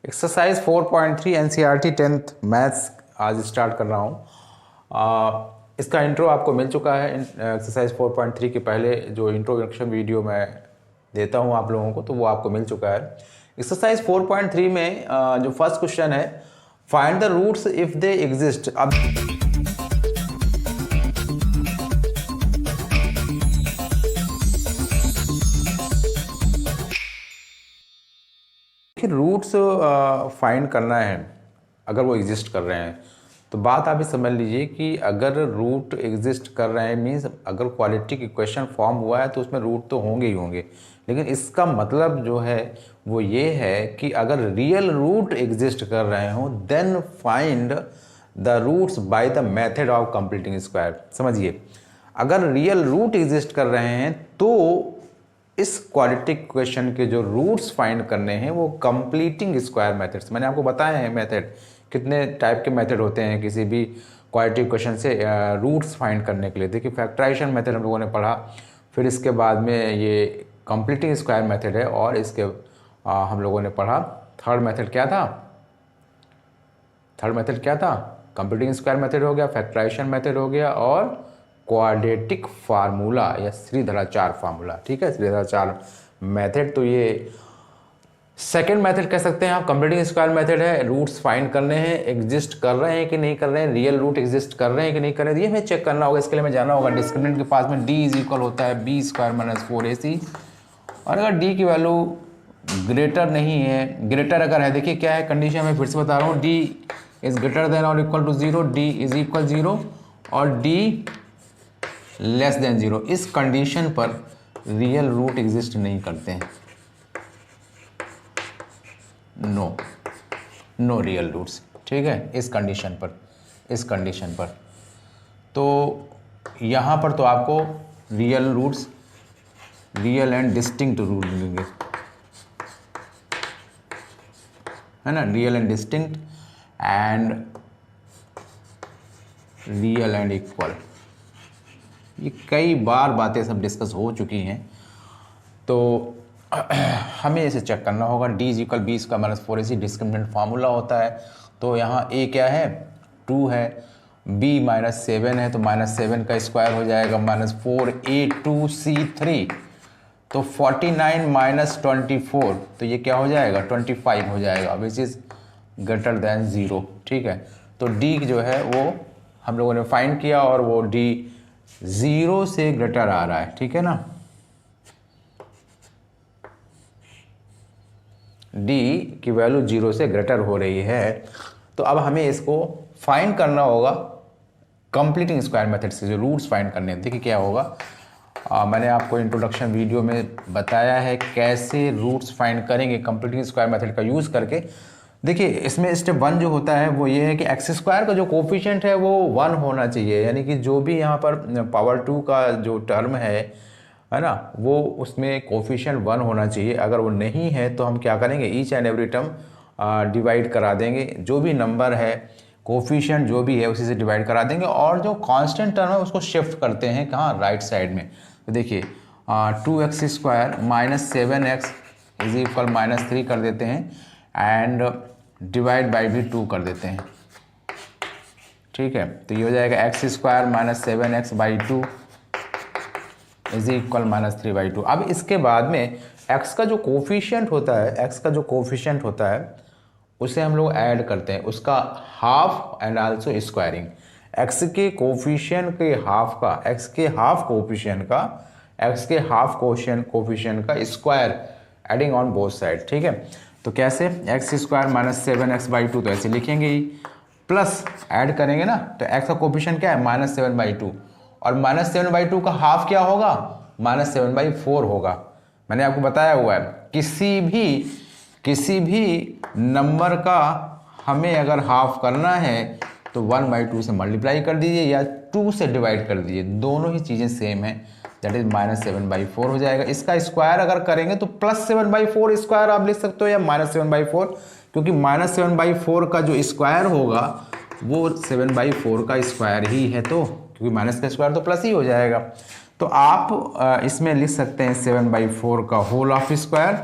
Exercise 4.3 NCERT 10th maths आज start कर रहा हूँ। इसका इंट्रो आपको मिल चुका है। एक्सरसाइज 4.3 के पहले जो इंट्रोडक्शन वीडियो मैं देता हूँ आप लोगों को, तो वो आपको मिल चुका है। एक्सरसाइज 4.3 में जो फर्स्ट क्वेश्चन है, find the roots if they exist. अब रूट्स फाइंड करना है अगर वो एग्जिस्ट कर रहे हैं, तो बात आप ही समझ लीजिए कि अगर रूट एग्जिस्ट कर रहे हैं मीन्स अगर क्वालिटी इक्वेशन फॉर्म हुआ है तो उसमें रूट तो होंगे ही होंगे। लेकिन इसका मतलब जो है वो ये है कि अगर रियल रूट एग्जिस्ट कर रहे हो then find the roots by the method of completing square. समझिए, अगर रियल रूट एग्जिस्ट कर रहे हैं तो इस क्वाड्रेटिक इक्वेशन के जो रूट्स फाइंड करने हैं वो कंप्लीटिंग स्क्वायर मेथड्स, मैंने आपको बताया है मेथड कितने टाइप के मेथड होते हैं किसी भी क्वाड्रेटिक इक्वेशन से रूट्स फाइंड करने के लिए। देखिए, फैक्टराइजेशन मेथड हम लोगों ने पढ़ा, फिर इसके बाद में ये कंप्लीटिंग स्क्वायर मेथड है, और इसके हम लोगों ने पढ़ा थर्ड मेथड क्या था। कंप्लीटिंग स्क्वायर मेथड हो गया, फैक्टराइजेशन मेथड हो गया, और क्वाड्रेटिक फार्मूला या श्रीधराचार्य फार्मूला। ठीक है, श्रीधराचार्य मेथड। तो ये सेकंड मेथड कह सकते हैं आप, कंप्लीटिंग स्क्वायर मेथड है। रूट्स फाइंड करने हैं, एग्जिस्ट कर रहे हैं कि नहीं कर रहे हैं, रियल रूट एग्जिस्ट कर रहे हैं कि नहीं कर रहे हैं, ये हमें चेक करना होगा। इसके लिए हमें जाना होगा डिस्क्रिमिनेंट के पास में d इज इक्वल होता है b स्क्वायर माइनस 4ac। और अगर d की वैल्यू ग्रेटर नहीं है, ग्रेटर अगर है, देखिए क्या है कंडीशन, मैं फिर से बता रहा हूँ, d इज ग्रेटर देन और equal to 0, d is equal 0 और d लेस देन 0, इस कंडीशन पर रियल रूट एग्जिस्ट नहीं करते हैं। No real roots. ठीक है, इस कंडीशन पर तो यहाँ पर तो आपको real roots, real and distinct root मिलेंगे, है ना, real and distinct and real and equal. ये कई बार बातें सब डिस्कस हो चुकी हैं, तो हमें इसे चेक करना होगा। d is equal b square minus 4ac discriminant formula होता है। तो यहाँ a क्या है, 2 है, b माइनस 7 है, तो माइनस 7 का स्क्वायर हो जाएगा माइनस 4a2c3, तो 49 माइनस 24, तो ये क्या हो जाएगा, 25 हो जाएगा, विच इज़ ग्रेटर देन 0। ठीक है, तो d जो है वो हम लोगों ने फाइंड किया और वो d 0 से ग्रेटर आ रहा है। ठीक है ना, d की वैल्यू 0 से ग्रेटर हो रही है। तो अब हमें इसको फाइंड करना होगा कंप्लीटिंग स्क्वायर मेथड से, जो रूट्स फाइंड करने हैं। देखिए क्या होगा, मैंने आपको इंट्रोडक्शन वीडियो में बताया है कैसे रूट्स फाइंड करेंगे कंप्लीटिंग स्क्वायर मेथड का यूज़ करके। देखिए, इसमें स्टेप 1 जो होता है वो ये है कि एक्स स्क्वायर का जो कोफिशिएंट है वो 1 होना चाहिए, यानी कि जो भी यहाँ पर पावर 2 का जो टर्म है ना, वो उसमें कोफिशिएंट 1 होना चाहिए। अगर वो नहीं है तो हम क्या करेंगे, each and every term divide करा देंगे, जो भी नंबर है कोफिशिएंट जो भी है उसी से डिवाइड करा देंगे, और जो कांस्टेंट टर्म है उसको शिफ्ट करते हैं कहाँ, राइट साइड में। तो देखिए 2x square minus 7x is equal minus 3 कर देते हैं, एंड डिवाइड बाई भी 2 कर देते हैं। ठीक है, तो ये हो जाएगा x square minus 7x by 2 is equal minus 3 by 2। अब इसके बाद में x का जो कोफिशिएंट होता है उसे हम लोग ऐड करते हैं, उसका half and also squaring. x के कोफिशिएंट के हाफ का, x के हाफ कोफिशिएंट का square adding on both side. ठीक है, तो कैसे, x square minus 7x by 2, तो ऐसे लिखेंगे ही, प्लस ऐड करेंगे ना, तो x का कोफिशिएंट क्या है, माइनस 7 बाई 2, और माइनस 7 बाई 2 का हाफ क्या होगा, माइनस 7 बाई 4 होगा। मैंने आपको बताया हुआ है किसी भी नंबर का हमें अगर हाफ करना है तो 1 बाई 2 से मल्टीप्लाई कर दीजिए या 2 से डिवाइड कर दीजिए, दोनों ही चीज़ें सेम है, दैट इज माइनस 7 बाई 4 हो जाएगा। इसका स्क्वायर अगर करेंगे तो प्लस 7 बाई 4 स्क्वायर आप लिख सकते हो, या माइनस 7 बाई 4, क्योंकि माइनस 7 बाई 4 का जो स्क्वायर होगा वो 7 बाई 4 का स्क्वायर ही है, तो क्योंकि माइनस का स्क्वायर तो प्लस ही हो जाएगा। तो आप इसमें लिख सकते हैं 7 बाई 4 का whole of square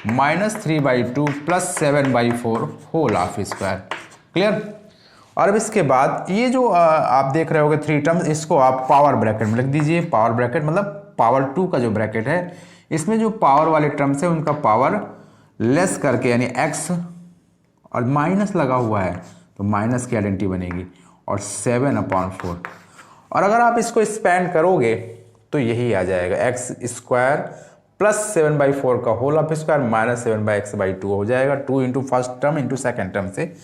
-3/2 plus 7/4 whole half square. Clear. और अब इसके बाद ये जो आप देख रहे होगे 3 टर्म्स, इसको आप पावर ब्रैकेट में लिख दीजिए। पावर ब्रैकेट मतलब पावर 2 का जो ब्रैकेट है, इसमें जो पावर वाले टर्म्स है उनका पावर लेस करके, यानी x और माइनस लगा हुआ है तो माइनस की आइडेंटिटी बनेगी, और 7/4। और अगर आप इसको स्पैंड करोगे तो यही आ जाएगा, x स्क्वायर प्लस 7/4 का whole of square minus 7/x/2 हो जाएगा, 2 into first term into second term से,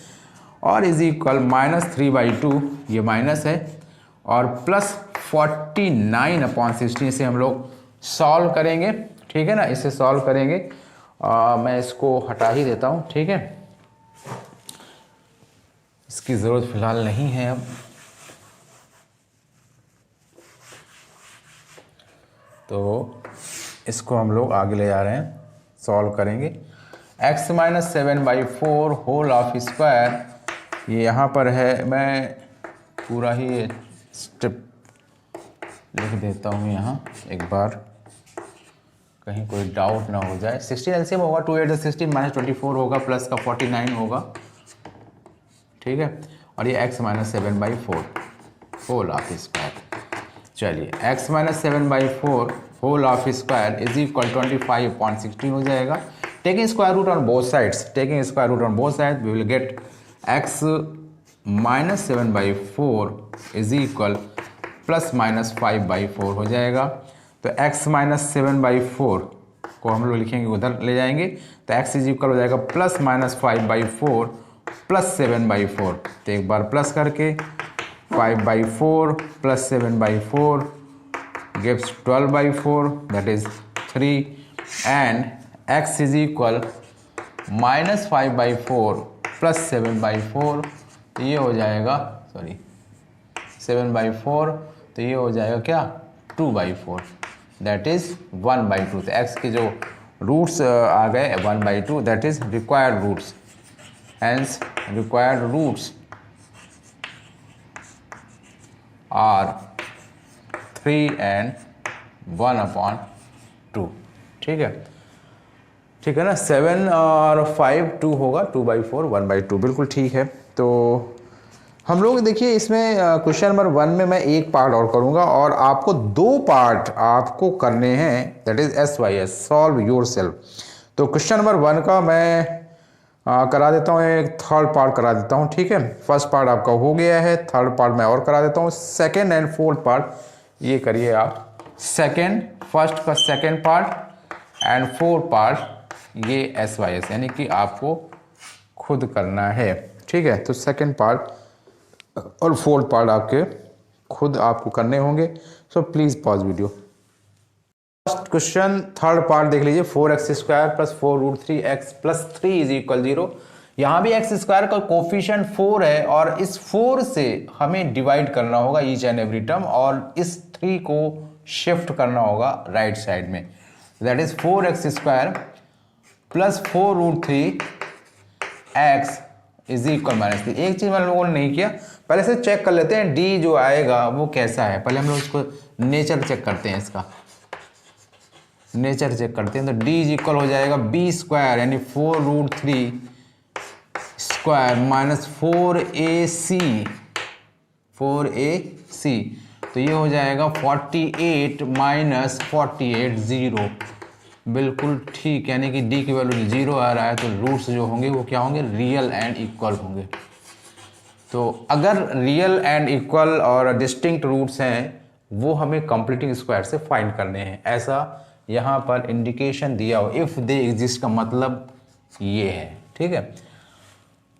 और इज इक्वल -3/2, ये माइनस है, और प्लस 49/16 से हम लोग सॉल्व करेंगे। ठीक है ना, इसे सॉल्व करेंगे। मैं इसको हटा ही देता हूँ, ठीक है, इसकी ज़रूरत फिलहाल नहीं है अब। तो इसको हम लोग आगे ले जा रहे हैं, सॉल्व करेंगे। x - 7/4 होल ऑफ स्क्वायर, ये यहाँ पर है, मैं पूरा ही स्टेप लिख देता हूँ यहाँ एक बार, कहीं कोई डाउट ना हो जाए। 16 एलसीएम होगा, 2 8 16 -24 होगा, प्लस का 49 होगा, ठीक है, और ये x - 7/4 होल ऑफ स्क्वायर। चलिए x - 7/4 whole of square is equal 25/16 हो जाएगा। Taking square root on both sides, taking square root on both side we will get x - 7/4 is equal plus -5/4 हो जाएगा। तो x - 7/4 को हम लोग लिखेंगे, उधर ले जाएंगे, तो x इज इक्वल हो जाएगा प्लस -5/4 प्लस 7/4। तो एक बार प्लस करके 5/4 plus 7/4 gives 12/4, that is 3, and x is equal -5/4 plus 7/4, तो ये हो जाएगा, सॉरी 7/4, तो ये हो जाएगा क्या, 2/4, दैट इज 1/2। तो x के जो रूट्स आ गए 1/2, that is required roots, hence required roots are 3 and 1/2। ठीक है, ठीक है ना, 7 और 5 2 होगा, 2/4 1/2, बिल्कुल ठीक है। तो हम लोग देखिए इसमें क्वेश्चन नंबर 1 में मैं एक पार्ट और करूंगा, और आपको 2 पार्ट आपको करने हैं, that is SYS, solve your self. तो क्वेश्चन नंबर 1 का मैं करा देता हूँ, एक थर्ड पार्ट करा देता हूँ, ठीक है। फर्स्ट पार्ट आपका हो गया है, थर्ड पार्ट मैं और करा देता हूँ, सेकेंड एंड फोर्थ पार्ट ये करिए आप। सेकेंड, फर्स्ट का second part and fourth part ये SYS, यानी कि आपको खुद करना है, ठीक है। तो सेकेंड पार्ट और फोर्थ पार्ट आपके खुद आपको करने होंगे, सो please pause video. First question third part देख लीजिए, 4x² plus 4√3x plus 3 is equal 0। यहाँ भी x² का कोफिशिएंट 4 है, और इस 4 से हमें डिवाइड करना होगा ईच एंड एवरी टर्म, और इस 3 को शिफ्ट करना होगा राइट साइड में, that is 4x² plus 4√3x is equal -3। एक चीज़ हम लोगों ने नहीं किया, पहले से चेक कर लेते हैं d जो आएगा वो कैसा है। पहले हम लोग इसको नेचर चेक करते हैं, इसका नेचर चेक करते हैं। तो d इज इक्वल हो जाएगा b², यानी 4√3 स्क्वायर माइनस 4ac, तो ये हो जाएगा 48 माइनस 48 0, बिल्कुल ठीक, यानी कि d की वैल्यू 0 आ रहा है, तो रूट्स जो होंगे वो क्या होंगे, रियल एंड इक्वल होंगे। तो अगर रियल एंड इक्वल और डिस्टिंक्ट रूट्स हैं, वो हमें कंप्लीटिंग स्क्वायर से फाइंड करने हैं, ऐसा यहाँ पर इंडिकेशन दिया हो। इफ़ दे एग्जिस्ट का मतलब ये है, ठीक है।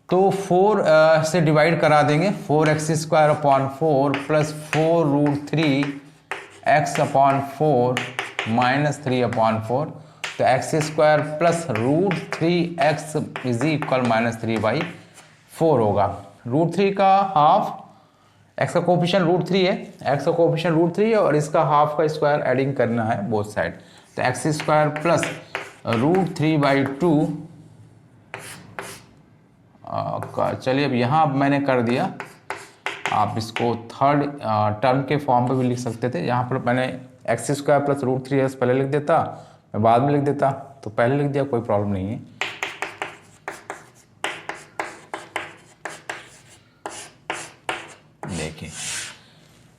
तो 4 से डिवाइड करा देंगे, 4x² प्लस 4√3x/4 माइनस 3/4, तो x² plus √3x is equal -3/4 होगा। √3 का हाफ, x का कोफिशिएंट √3 है, x का कोफिशिएंट √3 है, और इसका हाफ का स्क्वायर एडिंग करना है बोथ साइड, तो x² प्लस √3/2 चलिए अब यहाँ मैंने कर दिया, आप इसको थर्ड टर्म के फॉर्म पे भी लिख सकते थे। यहाँ पर मैंने x² प्लस √3x पहले लिख देता, मैं बाद में लिख देता, तो पहले लिख दिया, कोई प्रॉब्लम नहीं है। देखिए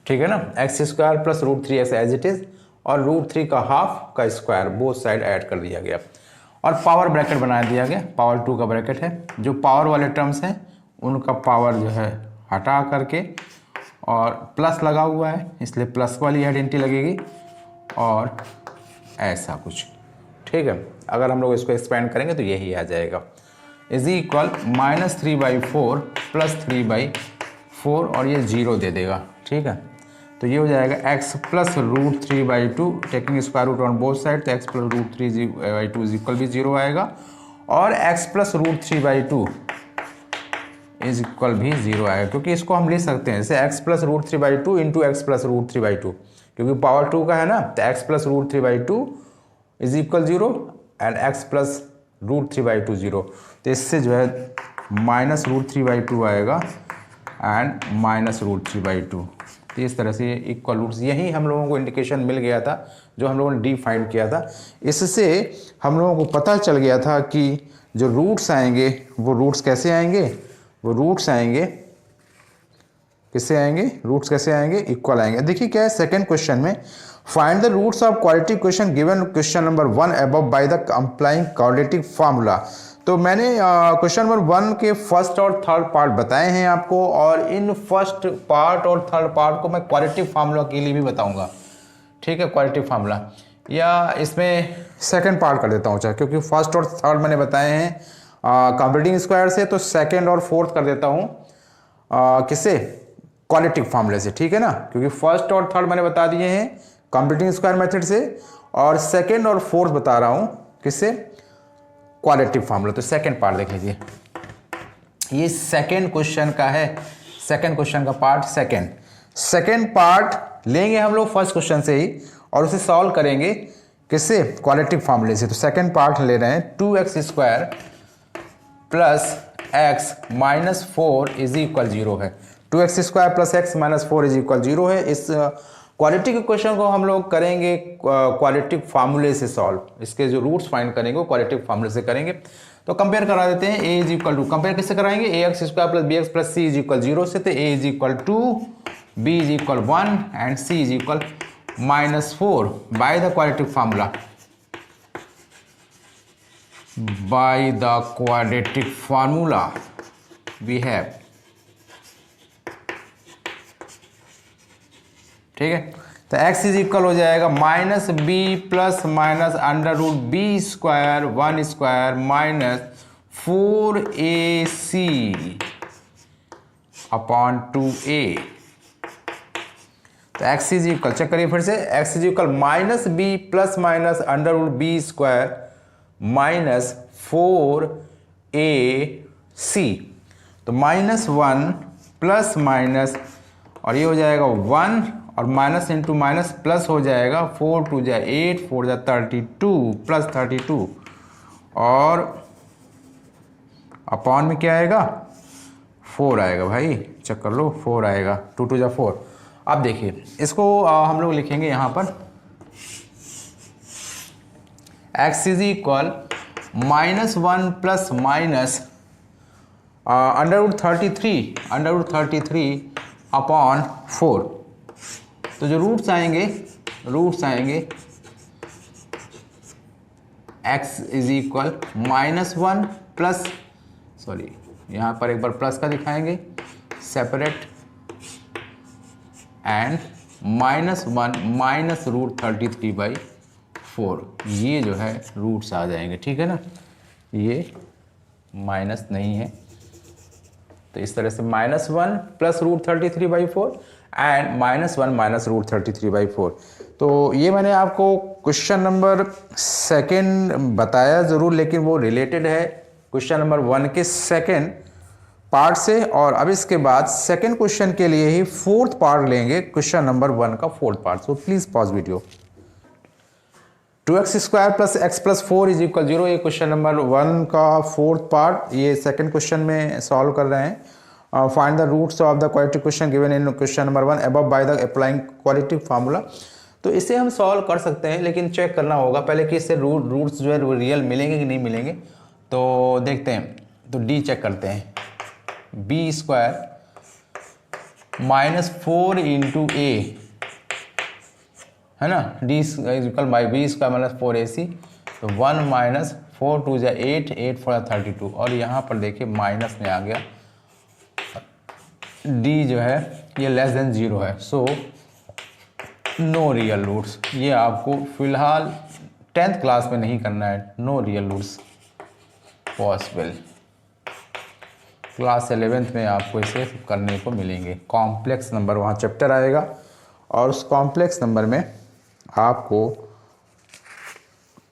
ठीक है ना, x square plus root three x as it is, और रूट थ्री का हाफ का स्क्वायर बोथ साइड ऐड कर दिया गया, और पावर ब्रैकेट बना दिया गया, पावर 2 का ब्रैकेट है। जो पावर वाले टर्म्स हैं उनका पावर जो है हटा करके, और प्लस लगा हुआ है इसलिए प्लस वाली आइडेंटिटी लगेगी, और ऐसा कुछ, ठीक है। अगर हम लोग इसको एक्सपेंड करेंगे तो यही आ जाएगा, इज इक्वल -3/4 प्लस 3/4, और ये 0 दे देगा, ठीक है। तो ये हो जाएगा x plus root 3/2, taking square root on both side, तो x plus root 3/2 is equal भी 0 आएगा, और x plus root 3/2 is equal भी 0 आएगा, क्योंकि इसको हम लिख सकते हैं जैसे x plus root 3/2 into x plus root 3/2, क्योंकि पावर 2 का है ना, तो x plus root 3/2 is equal 0 and x plus root 3/2 0, तो इससे जो है माइनस रूट 3/2 आएगा एंड माइनस रूट 3/2। तो इस तरह से इक्वल रूट्स, यही हम लोगों को इंडिकेशन मिल गया था जो हम लोगों ने डिफाइन किया था। इससे हम लोगों को पता चल गया था कि जो रूट्स आएंगे वो रूट्स कैसे आएंगे, वो रूट्स आएंगे किससे आएंगे, रूट्स कैसे आएंगे, इक्वल आएंगे। देखिए क्या है सेकंड क्वेश्चन में, find the roots of quadratic question given question number 1 above by the applying quadratic formula. तो मैंने क्वेश्चन नंबर 1 के फर्स्ट और थर्ड पार्ट बताए हैं आपको, और इन फर्स्ट पार्ट और थर्ड पार्ट को मैं क्वाड्रेटिक फार्मूला के लिए भी बताऊंगा, ठीक है, क्वाड्रेटिक फार्मूला, या इसमें सेकंड पार्ट कर देता हूँ चाहे, क्योंकि फर्स्ट और थर्ड मैंने बताए हैं कंप्लीटिंग स्क्वायर से, तो सेकंड और फोर्थ कर देता हूँ किससे, क्वाड्रेटिक फार्मूले से, ठीक है ना, क्योंकि फर्स्ट और थर्ड मैंने बता दिए हैं कंप्लीटिंग स्क्वायर मेथड से, और सेकंड और फोर्थ बता रहा हूँ किससे, क्वाड्रेटिक फार्मूला। तो सेकंड पार्ट देख लीजिए, ये सेकंड क्वेश्चन का है, सेकंड क्वेश्चन का पार्ट, सेकंड पार्ट लेंगे हम लोग फर्स्ट क्वेश्चन से ही, और उसे सॉल्व करेंगे किससे, क्वाड्रेटिक फार्मूले से। तो सेकंड पार्ट ले रहे हैं 2x square plus x minus 4 is equal 0 है, 2x square plus x minus 4 is equal 0 है। इस क्वाड्रेटिक इक्वेशन को हम लोग करेंगे क्वाड्रेटिक फार्मूले से सॉल्व, इसके जो रूट्स फाइंड करेंगे वो क्वाड्रेटिक फार्मूले से करेंगे। तो कंपेयर करा देते हैं, a is equal to, compare किससे कराएंगे, ax square plus bx plus c is equal 0 से, तो a is equal 2, b is equal 1 and c is equal -4 by the quadratic formula, by the quadratic formula we have, ठीक है। तो x is equal हो जाएगा minus b plus minus under root b square 1 square minus 4ac upon 2a। तो x is equal, check करिए फिर से, x is equal minus b plus minus under root b square minus 4ac, तो -1 plus minus, और ये हो जाएगा 1, और माइनस इंटू माइनस प्लस हो जाएगा, 4 2 जा 8, 4 जा 32 प्लस 32, और अपॉन में क्या आएगा, 4 आएगा भाई, चेक कर लो, 4 आएगा, 2 2 जा 4। अब देखिए इसको हम लोग लिखेंगे यहाँ पर, x is equal -1 plus minus under root 33 upon 4। तो जो रूट्स आएंगे x is equal -1 plus, sorry यहाँ पर एक बार प्लस का दिखाएंगे सेपरेट, एंड -1 माइनस रूट 33/4, ये जो है रूट्स आ जाएंगे, ठीक है ना, ये माइनस नहीं है, तो इस तरह से -1 plus root 33/4 and -1 minus root 33/4। तो ये मैंने आपको क्वेश्चन नंबर सेकंड बताया ज़रूर, लेकिन वो रिलेटेड है क्वेश्चन नंबर 1 के सेकंड पार्ट से, और अब इसके बाद सेकंड क्वेश्चन के लिए ही फोर्थ पार्ट लेंगे, क्वेश्चन नंबर 1 का fourth part. So please pause video. 2x square plus x plus 4 is equal 0, ये क्वेश्चन नंबर 1 का फोर्थ पार्ट, ये सेकंड क्वेश्चन में सॉल्व कर रहे हैं। Find the roots of the quadratic question given in question number 1 above by the applying quadratic formula. तो इसे हम सॉल्व कर सकते हैं, लेकिन चेक करना होगा पहले कि इससे रूट्स जो है वो रियल मिलेंगे कि नहीं मिलेंगे। तो देखते हैं, तो डी चेक करते हैं, बी स्क्वायर -4 इंटू ए है ना, d equal by b square -4ac, तो 1 - 4 2 = 8, 8 4 32, और यहाँ पर देखिए माइनस में आ गया, डी जो है ये लेस देन 0 है, सो नो रियल रूट्स। ये आपको फिलहाल 10th क्लास में नहीं करना है, no real roots possible. Class 11th में आपको इसे करने को मिलेंगे। कॉम्प्लेक्स नंबर वहाँ चैप्टर आएगा, और उस कॉम्प्लेक्स नंबर में आपको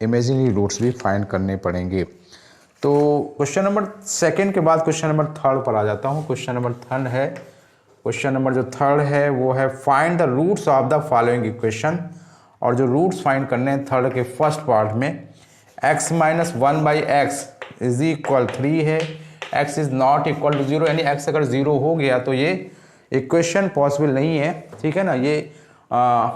इमेजिनरी रूट्स भी फाइंड करने पड़ेंगे। तो क्वेश्चन नंबर 2 के बाद क्वेश्चन नंबर 3 पर आ जाता हूँ। क्वेश्चन नंबर 3 है, क्वेश्चन नंबर जो 3 है वो है find the roots of the following equation. और जो रूट्स फाइंड करने हैं 3 के फर्स्ट पार्ट में, x - 1/x = 3 है, x is not equal to 0, यानी x अगर 0 हो गया तो ये इक्वेशन पॉसिबल नहीं है, ठीक है ना, ये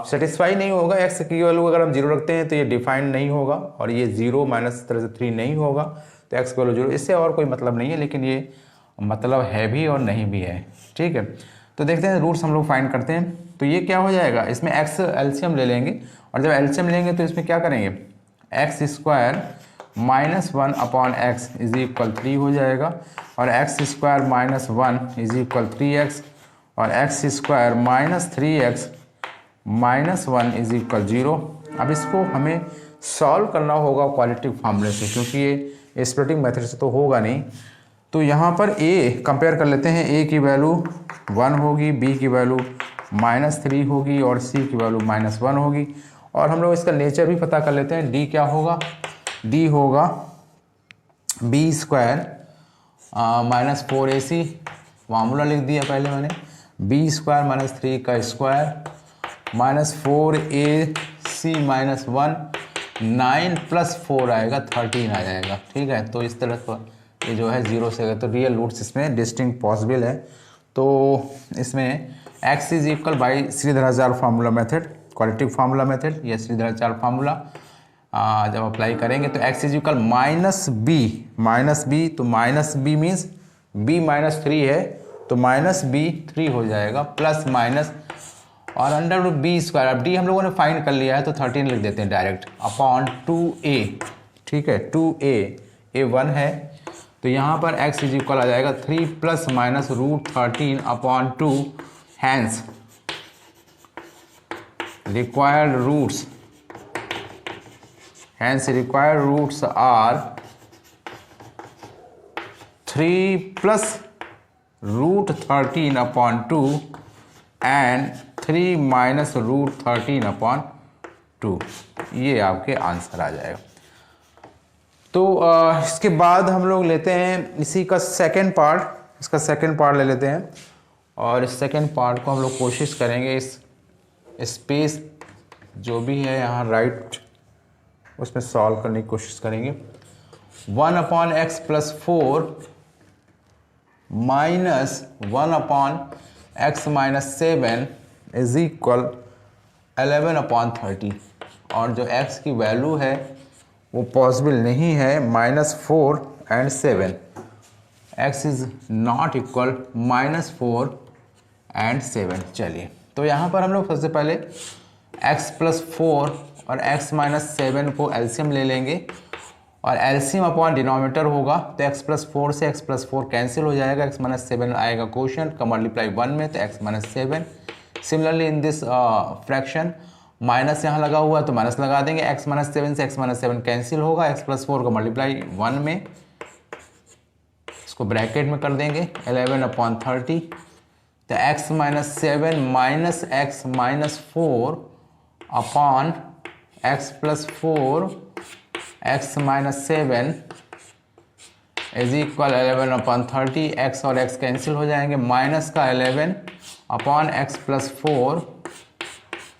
सेटिस्फाई नहीं होगा। x की वैल्यू अगर हम 0 रखते हैं तो ये डिफाइंड नहीं होगा, और ये 0 माइनस तरह से 3 नहीं होगा, तो x की वैल्यू 0, इससे और कोई मतलब नहीं है, लेकिन ये मतलब है भी और नहीं भी है, ठीक है। तो देखते हैं रूट्स हम लोग फाइंड करते हैं। तो ये क्या हो जाएगा, इसमें x एलसीएम ले लेंगे, और जब एलसीएम लेंगे तो इसमें क्या करेंगे, x² -1/x = 3 हो जाएगा, और x² - 1 = 3x, और x² - 3x - 1 = 0। अब इसको हमें सॉल्व करना होगा क्वालिटेटिव फार्मूले से, क्योंकि ये स्प्लिटिंग मेथड से तो होगा नहीं। तो यहाँ पर a कंपेयर कर लेते हैं, a की वैल्यू 1 होगी, b की वैल्यू -3 होगी, और c की वैल्यू -1 होगी। और हम लोग इसका नेचर भी पता कर लेते हैं, d क्या होगा, d होगा b² -4ac, फार्मूला लिख दिया पहले मैंने, b² - 3 का स्क्वायर -4ac - 1, 9 + 4 आएगा 13 आ जाएगा, ठीक है। तो इस तरह का ये जो है 0 से, तो रियल रूट्स इसमें डिस्टिंक्ट पॉसिबल है। तो इसमें x = by Shridharacharya formula method, qualitative formula method, या श्रीधराचार्य फार्मूला जब अप्लाई करेंगे तो x = -b, तो -b मीन्स b -3 है, तो -b 3 हो जाएगा, प्लस माइनस और √b²। अब d हम लोगों ने फाइंड कर लिया है तो 13 लिख देते हैं डायरेक्ट, अपॉन 2a, ठीक है, 2a, a 1 है, तो यहाँ पर x = आ जाएगा 3 ± √13/2, hence required roots are 3 + √13/2 and 3 - √13/2, ये आपके आंसर आ जाएगा। तो इसके बाद हम लोग लेते हैं इसी का सेकंड पार्ट, इसका सेकंड पार्ट ले लेते हैं, और इस सेकंड पार्ट को हम लोग कोशिश करेंगे इस स्पेस जो भी है यहाँ राइट, उसमें सॉल्व करने की कोशिश करेंगे। 1/x + 4 -1/x - 7 = 11/30, और जो x की वैल्यू है वो पॉसिबल नहीं है, -4 and 7, x is not equal -4 and 7। चलिए, तो यहाँ पर हम लोग सबसे पहले x + 4 और x - 7 को एलसीएम ले लेंगे, और एलसीएम अपॉन डिनोमिनेटर होगा, तो x + 4 से x + 4 कैंसिल हो जाएगा, x - 7 आएगा क्वोशंट का मल्टीप्लाई 1 में, तो x - 7। Similarly in this fraction minus यहाँ लगा हुआ है तो माइनस लगा देंगे, x - 7 से x - 7 कैंसिल होगा, x + 4 का मल्टीप्लाई 1 में, इसको ब्रैकेट में कर देंगे 11/30, तो x - 7 - x - 4 upon x + 4 x - 7 = 11/30, x और x कैंसिल हो जाएंगे, माइनस का 11 अपॉन x + 4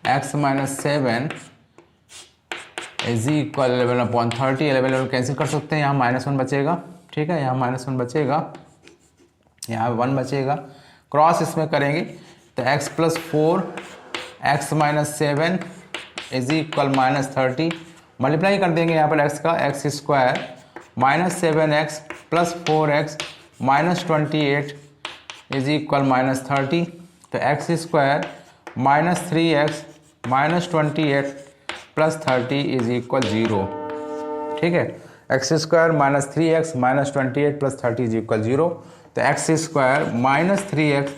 x - 7 = 11/30, 11 कैंसिल कर सकते हैं, यहाँ -1 बचेगा, ठीक है, यहाँ -1 बचेगा, यहाँ 1 बचेगा, क्रॉस इसमें करेंगे तो x + 4 x - 7 is equal -30, multiply कर देंगे यहाँ पर x का, x square -7x plus 4x -28 is equal -30, तो x square -3x -28 plus 30 is equal 0। ठीक है, x square -3x -28 plus 30 is equal 0, तो x square -3x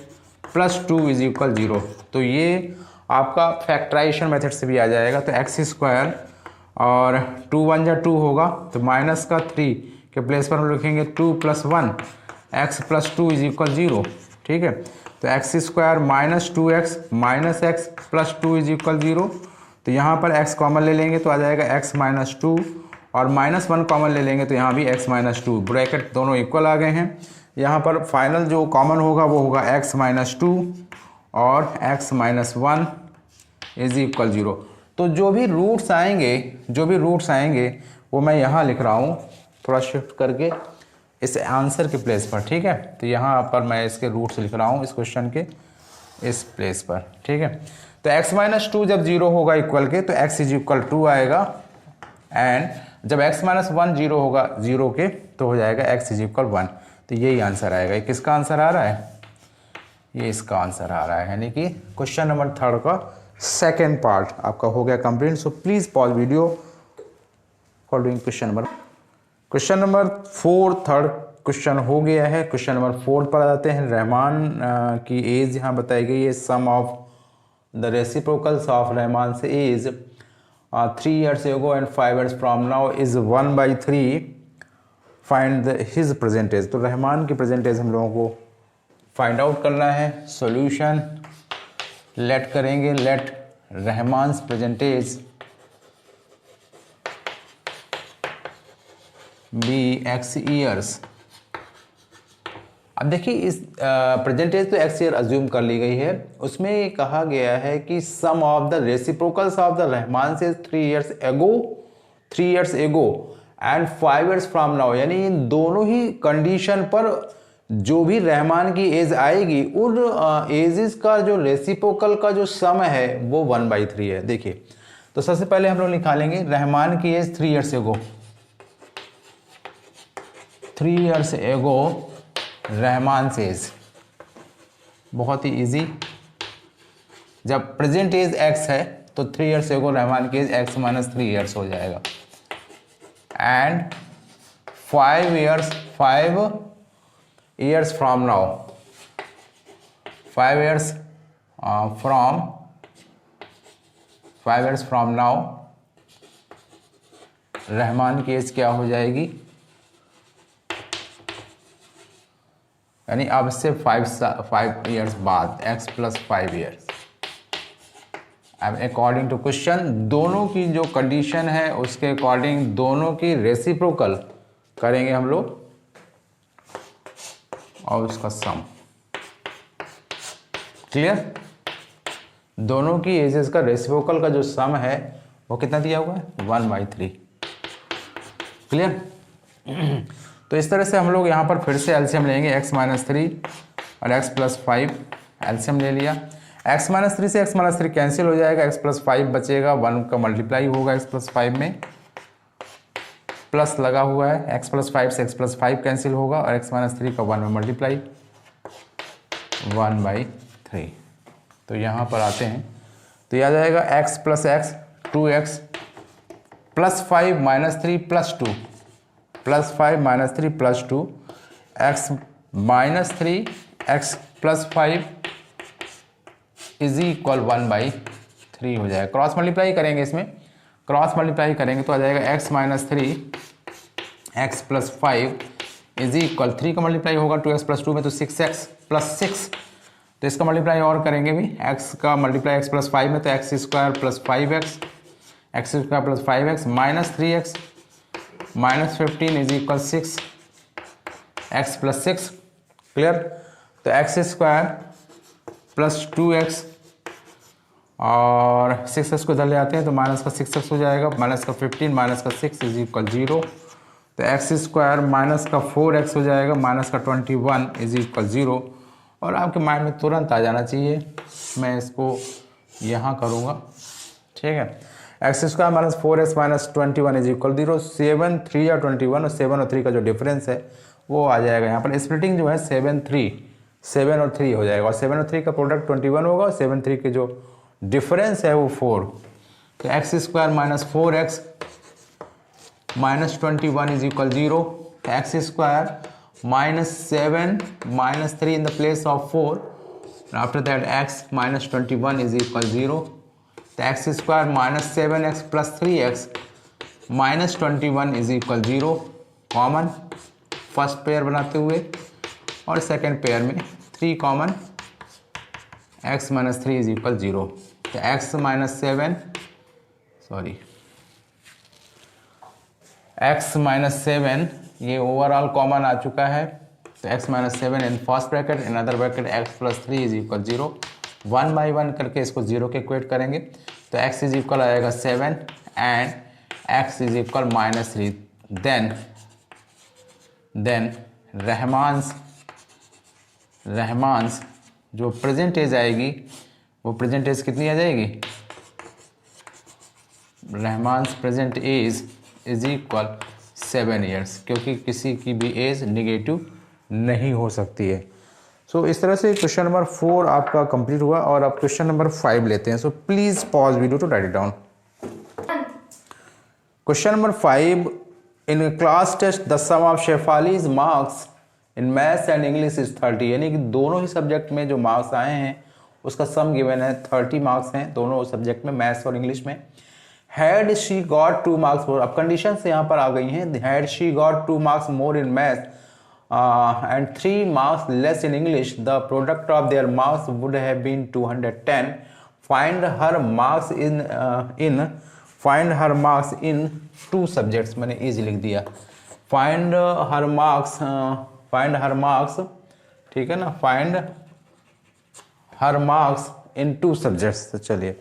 plus 2 is equal 0। तो ये आपका फैक्टराइजेशन मेथड से भी आ जाएगा। तो एक्स स्क्वायर और 2 1 जा 2 होगा, तो माइनस का 3 के प्लेस पर हम लिखेंगे 2 + 1 x प्लस 2 इज इक्वल 0। ठीक है, तो x square -2x -x plus 2 is equal 0। तो यहाँ पर x कॉमन ले लेंगे तो आ जाएगा x -2, और -1 कॉमन ले लेंगे तो यहाँ भी x -2, ब्रैकेट दोनों इक्वल आ गए हैं। यहाँ पर फाइनल जो कॉमन होगा वो होगा x -2 और x -1 इज इक्वल 0। तो जो भी रूट्स आएंगे वो मैं यहाँ लिख रहा हूँ, थोड़ा शिफ्ट करके इस आंसर के प्लेस पर। ठीक है, तो यहाँ पर मैं इसके रूट्स लिख रहा हूँ इस क्वेश्चन के इस प्लेस पर। ठीक है, तो x -2 जब 0 होगा इक्वल के, तो x इज इक्वल 2 आएगा, एंड जब x -1 0 होगा 0 के, तो हो जाएगा x इज इक्वल 1। तो यही आंसर आएगा। ये किसका आंसर आ रहा है? ये इसका आंसर आ रहा है, यानी कि क्वेश्चन नंबर 3 का सेकेंड पार्ट आपका हो गया complete. So please pause video for doing question number 4, third question हो गया है। क्वेश्चन नंबर 4 पर आ जाते हैं। रहमान की एज यहाँ बताई गई है। Sum of the reciprocals of Rahman से age 3 years ago and 5 years from now is 1/3, find his present age. तो रहमान की प्रेजेंट एज हम लोगों को फाइंड आउट करना है। सॉल्यूशन लेट करेंगे, let Rahman's present age be x years. अब देखिए इस प्रेजेंट एज तो x ईयर अज्यूम कर ली गई है, उसमें कहा गया है कि sum of the reciprocals of the Rahman से 3 years ago and 5 years from now, यानी इन दोनों ही कंडीशन पर जो भी रहमान की एज आएगी उन एजेस का जो रेसिप्रोकल का जो सम है वो 1/3 है। देखिए, तो सबसे पहले हम लोग निकालेंगे रहमान की age 3 years ago। 3 years ago Rahman से एज, बहुत ही इजी। जब प्रेजेंट एज x है तो 3 years ago रहमान की एज x - 3 years हो जाएगा, and 5 years from now, 5 years from now Rahman की एज क्या हो जाएगी, यानी अब से 5 years बाद x + 5 years। अब अकॉर्डिंग टू क्वेश्चन दोनों की जो कंडीशन है उसके अकॉर्डिंग दोनों की रेसिप्रोकल करेंगे हम लोग और उसका सम। क्लियर? दोनों की एजेस का रेसिप्रोकल का जो सम है वो कितना दिया हुआ है? 1/3। क्लियर? तो इस तरह से हम लोग यहाँ पर फिर से एलसीएम लेंगे, x - 3 और x + 5 एलसीएम ले लिया। x - 3 से x - 3 कैंसिल हो जाएगा, x + 5 बचेगा, 1 का मल्टीप्लाई होगा x + 5 में, प्लस लगा हुआ है, x + 5 से x + 5 कैंसिल होगा और x - 3 का 1 में मल्टीप्लाई, 1/3। तो यहाँ पर आते हैं तो यह आ जाएगा x + x 2x + 5 - 3 + 2 +5 - 3 + 2 x - 3 x + 5 is equal 1/3 हो जाएगा। क्रॉस मल्टीप्लाई करेंगे, इसमें क्रॉस मल्टीप्लाई करेंगे तो आ जाएगा x - 3 x + 5 इज इक्वल 3 का मल्टीप्लाई होगा 2x + 2 में, तो 6x + 6, तो इसका मल्टीप्लाई और करेंगे भी, x का मल्टीप्लाई x + 5 में, तो x² + 5x x² + 5x -3x -15 is equal 6 x + 6। Clear? तो x² + 2x और 6x को इधर ले आते हैं तो माइनस का 6x हो जाएगा, माइनस का 15 माइनस का 6 इज इक्वल 0। तो x² माइनस का 4x हो जाएगा, माइनस का 21 इज इक्वल 0। और आपके माइंड में तुरंत आ जाना चाहिए, मैं इसको यहाँ करूँगा। ठीक है, x square minus 4x minus 21 is equal 0। 7 3 या 21 और 7 और 3 का जो डिफरेंस है वो आ जाएगा यहाँ पर। स्प्लिटिंग जो है 7 और 3 हो जाएगा, और 7 और 3 का प्रोडक्ट 21 होगा, और 7 3 के जो डिफरेंस है वो 4। तो x square minus 4x minus 21 is equal 0। X square minus 7 minus 3 in the place of 4, after that x minus 21 is equal 0। तो x square minus 7x plus 3x minus 21 is equal 0 common first pair बनाते हुए, और second pair में 3 common, x minus 3 is equal 0। तो x minus 7 ये overall common आ चुका है। तो x minus 7 in first bracket, in other bracket x plus 3 is equal 0। 1 by 1 करके इसको 0 के इक्वेट करेंगे। तो x इज इक्वल आएगा 7 and x is equal minus 3। Then Rahman's जो प्रेजेंट एज आएगी वो प्रेजेंट एज कितनी आ जाएगी? Rahman's present age is equal 7 years, क्योंकि किसी की भी एज निगेटिव नहीं हो सकती है। सो इस तरह से क्वेश्चन नंबर 4 आपका कंप्लीट हुआ, और अब क्वेश्चन नंबर 5 लेते हैं। So please pause video to write it down. Question number 5, in class test the sum of Shefali's marks in maths and English is 30, यानी कि दोनों ही सब्जेक्ट में जो मार्क्स आए हैं उसका सम गिवन है। 30 मार्क्स हैं दोनों सब्जेक्ट में, मैथ्स और इंग्लिश में। Had she got 2 marks more, अब कंडीशन से यहाँ पर आ गई हैं। Had she got 2 marks more in maths and 3 marks less in English, the product of their marks would have been 210. Find her marks in 2 subjects, मैंने easy लिख दिया। Find her marks, ठीक है ना, find her marks in 2 subjects। तो चलिए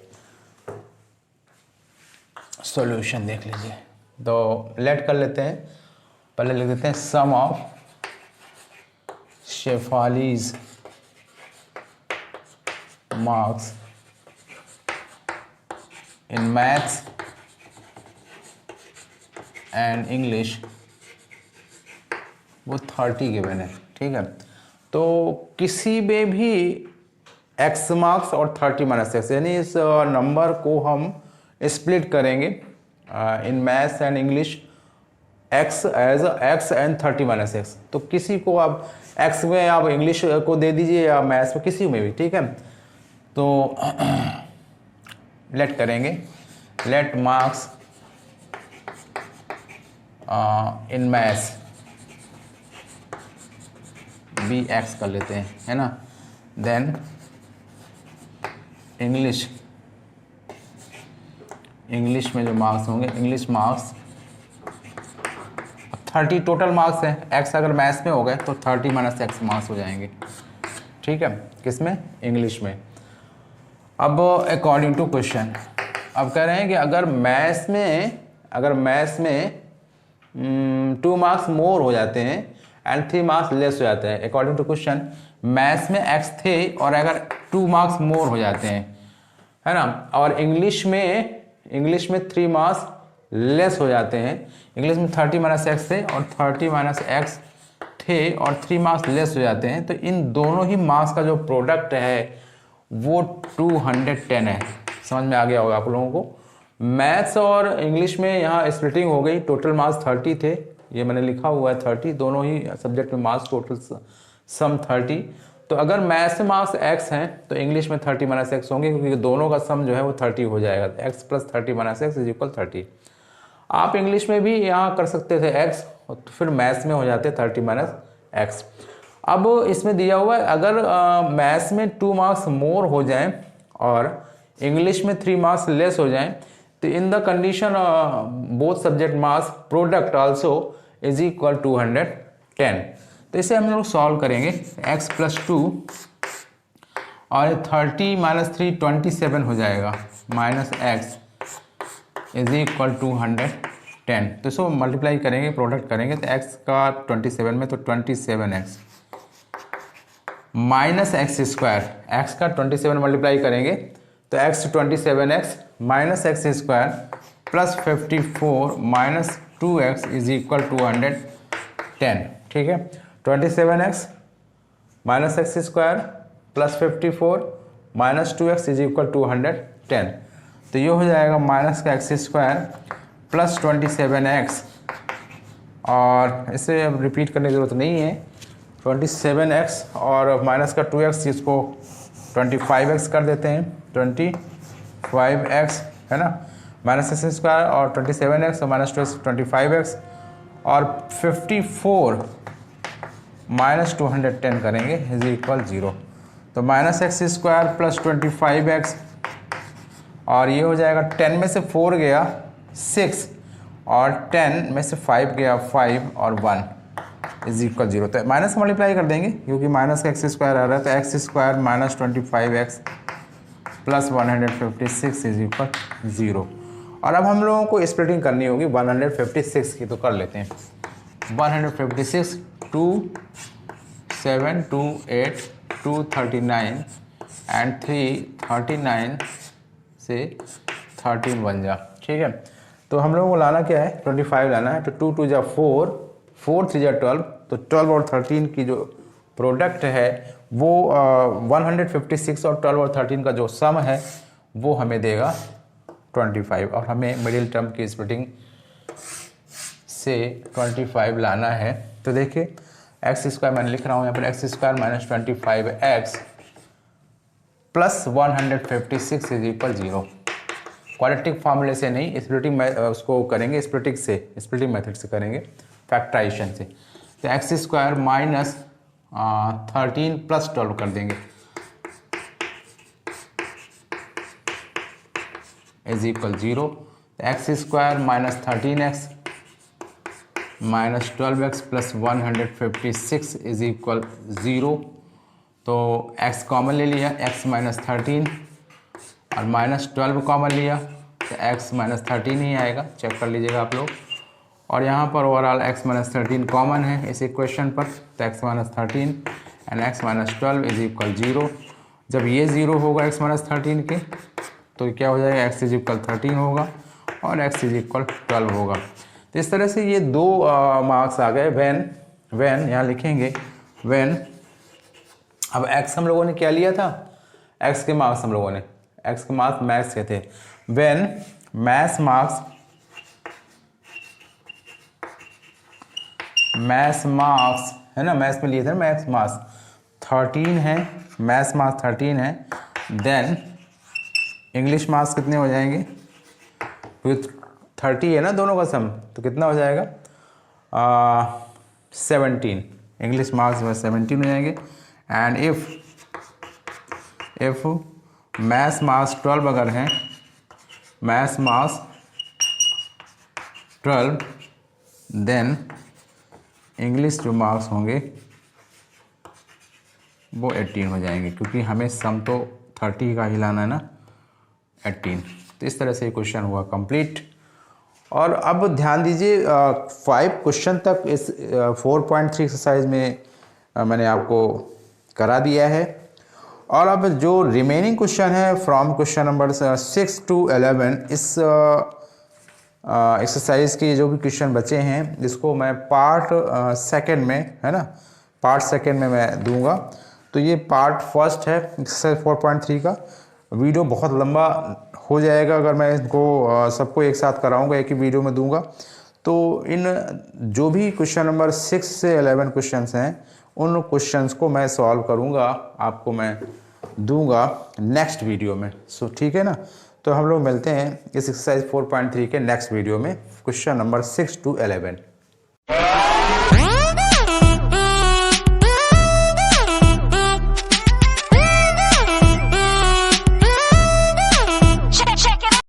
solution देख लीजिए। तो लेट कर लेते हैं, पहले लिख देते हैं sum of Shefali's marks in maths and English वो 30 गिवन है, ठीक है। तो किसी में भी x मार्क्स और 30 माइनस एक्स, यानी इस नंबर को हम स्प्लिट करेंगे in maths and English x as x and 30 minus x. तो किसी को आप x में आप इंग्लिश को दे दीजिए या मैथ्स में, किसी में भी, ठीक है। तो लेट करेंगे, let marks in maths be x कर लेते हैं, है ना। देन इंग्लिश में जो मार्क्स होंगे, इंग्लिश मार्क्स 30 टोटल मार्क्स हैं। x अगर मैथ्स में हो गए तो 30 माइनस एक्स मार्क्स हो जाएंगे, ठीक है। किसमें? इंग्लिश में। अब अकॉर्डिंग टू क्वेश्चन, अब कह रहे हैं कि अगर मैथ्स में 2 मार्क्स मोर हो जाते हैं एंड 3 मार्क्स लेस हो जाते हैं। अकॉर्डिंग टू क्वेश्चन मैथ्स में x थे और अगर 2 मार्क्स मोर हो जाते हैं, है ना, और इंग्लिश में 3 मार्क्स लेस हो जाते हैं। इंग्लिश में 30 माइनस एक्स थे और 30 माइनस एक्स थे और 3 मार्क्स लेस हो जाते हैं, तो इन दोनों ही मार्क्स का जो प्रोडक्ट है वो 210 है। समझ में आ गया होगा आप लोगों को। मैथ्स और इंग्लिश में यहाँ स्प्लिटिंग हो गई, टोटल मार्क्स 30 थे, ये मैंने लिखा हुआ है 30, दोनों ही सब्जेक्ट में मार्क्स टोटल सम 30। तो अगर मैथ्स में मार्क्स x हैं तो इंग्लिश में 30 माइनस एक्स होंगे, क्योंकि दोनों का सम जो है वो 30 हो जाएगा। x plus 30 minus x is equal 30। आप इंग्लिश में भी यहाँ कर सकते थे x, तो फिर मैथ्स में हो जाते 30 माइनस एक्स। अब इसमें दिया हुआ है अगर मैथ्स में 2 मार्क्स मोर हो जाएं और इंग्लिश में 3 मार्क्स लेस हो जाएं, तो in the condition both subject marks product also is equal 210। तो इसे हम लोग सॉल्व करेंगे। x प्लस 2 और 30 माइनस 3 27 हो जाएगा, माइनस एक्स इज इक्वल 210। तो इसको मल्टीप्लाई करेंगे, प्रोडक्ट करेंगे, तो x का 27 में तो 27x minus x square, x का 27 मल्टीप्लाई करेंगे तो x 27x minus x square plus 54 minus 2x is equal 210। ठीक है, 27x minus x square plus 54 minus 2x is equal 210। तो ये हो जाएगा माइनस का एक्स स्क्वायर प्लस 27x, और इसे अब रिपीट करने की ज़रूरत नहीं है। 27x और माइनस का 2x, इसको 25x कर देते हैं। 25x है ना, माइनस एक्स स्क्वायर और 27x और माइनस 25x और 54 माइनस 210 करेंगे इज इक्वल 0। तो minus x square plus 25x, और ये हो जाएगा 10 में से 4 गया 6 और 10 में से 5 गया 5 और 1 इज इक्वल 0। तो माइनस मल्टीप्लाई कर देंगे क्योंकि माइनस का एक्स स्क्वायर आ रहा है। तो x square minus 25x plus 156 is equal 0। और अब हम लोगों को स्प्लिटिंग करनी होगी 156 की, तो कर लेते हैं। 156 2 7 2 8 2 39 एंड 3 39 से 13 बन जा। ठीक है, तो हम लोगों को लाना क्या है, 25 लाना है। तो 2 2 जा 4, 4 3 जा 12, तो 12 और 13 की जो प्रोडक्ट है वो 156 और 12 और 13 का जो सम है वो हमें देगा 25, और हमें मिडिल टर्म की स्प्लिटिंग से 25 लाना है। तो देखिए एक्स स्क्वायर मैंने लिख रहा हूँ यहाँ पर, x square minus 25x plus 156 is equal 0। Quadratic फार्मूले से नहीं, स्प्लिटिंग उसको करेंगे, स्प्लिटिंग मेथड से करेंगे, फैक्टराइजेशन से। तो एक्स स्क्वायर माइनस 13 प्लस 12 कर देंगे इज इक्वल 0। तो x square minus 13x minus 12x plus 156 is equal 0। तो x कॉमन ले लिया, x माइनस 13 और माइनस 12 कॉमन लिया, तो x माइनस 13 ही आएगा, चेक कर लीजिएगा आप लोग। और यहाँ पर ओवरऑल x माइनस 13 कॉमन है इस इक्वेशन पर, तो x minus 13 and x minus 12 is equal 0। जब ये 0 होगा x माइनस 13 के, तो क्या हो जाएगा, x इज इक्वल 13 होगा और x इज इक्वल 12 होगा। तो इस तरह से ये दो मार्क्स आ गए। व्हेन यहाँ लिखेंगे व्हेन। अब x हम लोगों ने क्या लिया था, x के मार्क्स हम लोगों ने, x के मार्क्स मैथ्स के थे। व्हेन मैथ्स मार्क्स है ना, मैथ्स में लिए थे मैथ्स मार्क्स 13 है, मैथ्स मार्क्स 13 है। देन इंग्लिश मार्क्स कितने हो जाएंगे, विथ 30 है ना दोनों का सम, तो कितना हो जाएगा 17। इंग्लिश मार्क्स में 17 हो जाएंगे। एंड इफ मैथ्स मार्क्स 12 अगर हैं, मैथ्स मार्क्स 12, देन इंग्लिश जो मार्क्स होंगे वो 18 हो जाएंगे, क्योंकि हमें सम तो 30 का ही लाना है ना, 18। तो इस तरह से ये क्वेश्चन हुआ कंप्लीट। और अब ध्यान दीजिए 5 क्वेश्चन तक इस 4.3 एक्सरसाइज में मैंने आपको करा दिया है। और अब जो रिमेनिंग क्वेश्चन है फ्रॉम क्वेश्चन नंबर 6 to 11, इस एक्सरसाइज के जो भी क्वेश्चन बचे हैं इसको मैं पार्ट सेकंड में, है ना, पार्ट सेकंड में मैं दूंगा। तो ये पार्ट फर्स्ट है एक्सरसाइज 4.3 का। वीडियो बहुत लंबा हो जाएगा अगर मैं इनको सबको एक साथ कराऊंगा, एक ही वीडियो में दूंगा। तो इन जो भी क्वेश्चन नंबर 6 से 11 क्वेश्चंस हैं उन क्वेश्चंस को मैं सॉल्व करूंगा, आपको मैं दूंगा नेक्स्ट वीडियो में। सो ठीक है ना, तो हम लोग मिलते हैं इस एक्सरसाइज 4.3 के नेक्स्ट वीडियो में, क्वेश्चन नंबर 6 to 11।